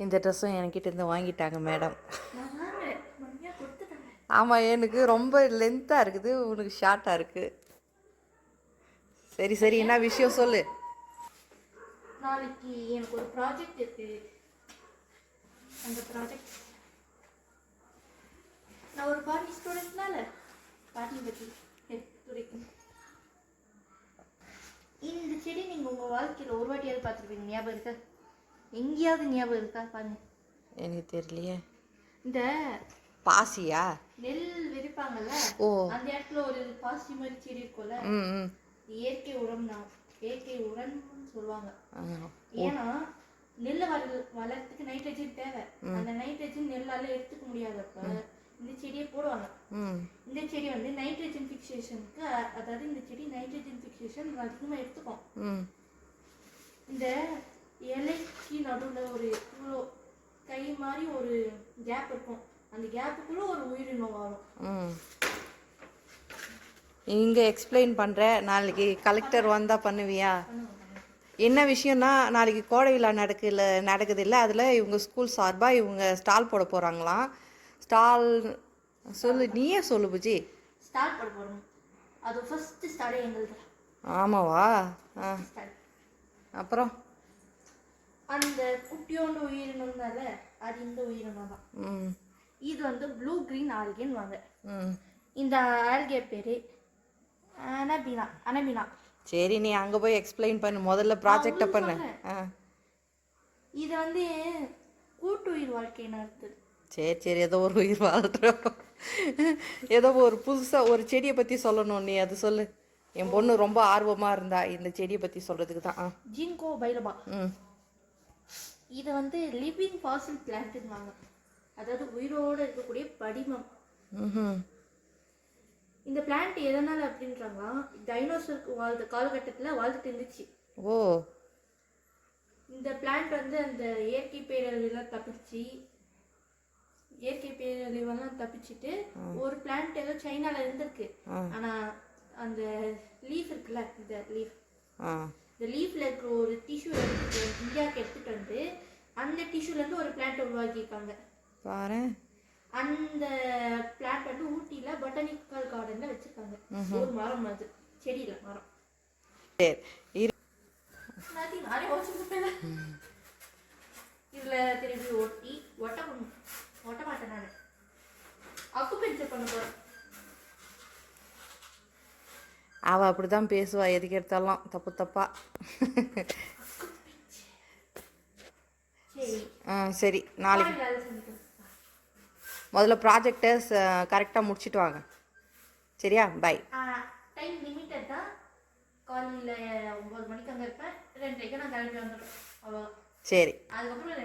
இந்த ட்ரெஸ்ஸும் என்கிட்ட இருந்து வாங்கிட்டாங்க மேடம். நான் வாங்குறேன், மம்மியா கொடுத்துட்டாங்க. ஆமாம், எனக்கு ரொம்ப லென்த்தாக இருக்குது, உனக்கு ஷார்ட்டாக இருக்குது. சரி சரி, என்ன விஷயம் சொல்லு. நாளைக்கு எனக்கு ஒரு ப்ராஜெக்ட் இருக்கு. அந்த ப்ராஜெக்ட் நான் ஒரு பாட்டி ஸ்டூடெண்ட்னால பாட்டி பற்றி துடைக்கணும். இந்த செடி நீங்கள் உங்கள் வாழ்க்கையில் ஒரு வாட்டியாவது பார்த்துருப்பீங்க, ஞாபகம் இருக்கா? எங்கேயாவது ஞாபகம் இருக்கா பாருங்க. எனக்கு தெரியலையே. இந்த பாசியா? நெல் விரிப்பாங்கல்ல, ஓ, அந்த இடத்துல ஒரு பாசி மாதிரி செடி இருக்கும்ல, ம், இயற்கை உரம் தான். இயற்கை உரம்னு சொல்லுவாங்க. ம். ஏன்னா நெல் வளர்றதுக்கு நைட்ரஜன் தேவை. அந்த நைட்ரஜன் நெல்லால எடுத்துக்க முடியாதப்ப இந்த செடியை போடுவாங்க. இந்த செடி வந்து நைட்ரஜன் ஃபிக்சேஷனுக்கு, அதாவது இந்த செடி நைட்ரஜன் ஃபிக்சேஷன் அதிகமாக எடுத்துக்கும். இந்த இலைக்கு நடுவில் ஒரு இவ்வளோ கை மாதிரி ஒரு கேப் இருக்கும். அந்த கேப்புக்குள்ள ஒரு உயிரினம் வரும். இங்கே எக்ஸ்பிளைன் பண்ணுறேன், நாளைக்கு கலெக்டர் வந்தால் பண்ணுவியா? என்ன விஷயம்னா, நாளைக்கு கோடை விழா நடக்குது இல்லை, அதில் இவங்க ஸ்கூல் சார்பாக இவங்க ஸ்டால் போட போகிறாங்களாம். ஸ்டால் சொல்லு, நீயே சொல்லு புஜி. ஸ்டால் போட போகிறோம். அது ஃபஸ்ட்டு ஸ்டாலே எங்களுக்கு. ஆமாவா? அப்புறம் அந்த குட்டியோண்டு உயிரினம் தானே, அது இந்த உயிரினம் தான். இது வந்து ப்ளூ கிரீன் ஆல்கேன்னு வாங்க. இந்த ஆல்கே பேர் அனபினா. சரி, நீ அங்கே போய் எக்ஸ்பிளைன் பண்ணு, முதல்ல ப்ராஜெக்டை பண்ணு. இது வந்து கூட்டு உயிர் வாழ்க்கை நடத்துது. சரி சரி, ஏதோ ஒரு உயிர் வாழ்கிறோம். ஏதோ ஒரு புதுசாக ஒரு செடியை பற்றி சொல்லணும், நீ அது சொல்லு. என் பொண்ணு ரொம்ப ஆர்வமாக இருந்தா இந்த செடியை பற்றி சொல்கிறதுக்கு தான். ஜிங்கோ பைலபா. இது வந்து லிவிங் ஃபாசில் பிளான்ட்னுவாங்க, அதாவது உயிரோடு இருக்கக்கூடிய படிமம். இந்த பிளான்ட் எதனால் அப்படின்றாங்களா, டைனோசருக்கு வாழ்ந்த காலகட்டத்தில் வாழ்ந்துட்டு இருந்துச்சு. ஓ, இந்த பிளான்ட் வந்து அந்த இயற்கை பேரழிவெல்லாம் தப்பிச்சுட்டு ஒரு பிளான்ட் ஏதோ சைனால இருந்திருக்கு. ஆனா அந்த லீஃப் இருக்குல்ல, இந்த லீஃப்ல இருக்கிற ஒரு டிஷ்யூ எடுத்துட்டு இந்தியாவுக்கு எடுத்துட்டு வந்து அந்த டிஷ்யூல இருந்து ஒரு பிளான்ட் உருவாக்கியிருக்காங்க பாரு. அந்த பிளான்ட் வந்து ஊட்டியில பொட்டானிக்கல் கார்டன்ல வச்சிருக்காங்க. ஒரு மரம், அது செடியில மரம். இதுல திரும்பி ஒட்ட மாட்டேன் நான். அக்குபஞ்சர் பண்ண போறேன். அவள் அப்படி தான் பேசுவா, எதுக்கு எடுத்தாலும் தப்பு தப்பா. சரி, நாளைக்கு முதல்ல ப்ராஜெக்டை கரெக்டாக முடிச்சுட்டு வாங்க, சரியா? பை. டைம் லிமிட்டட் தான். காலையில் 9 மணிக்கு அங்கே இருப்பேன், 2:30 நான் கிளம்பி வந்துடுறேன். அவ்வளோ. சரி. அதுக்கப்புறம்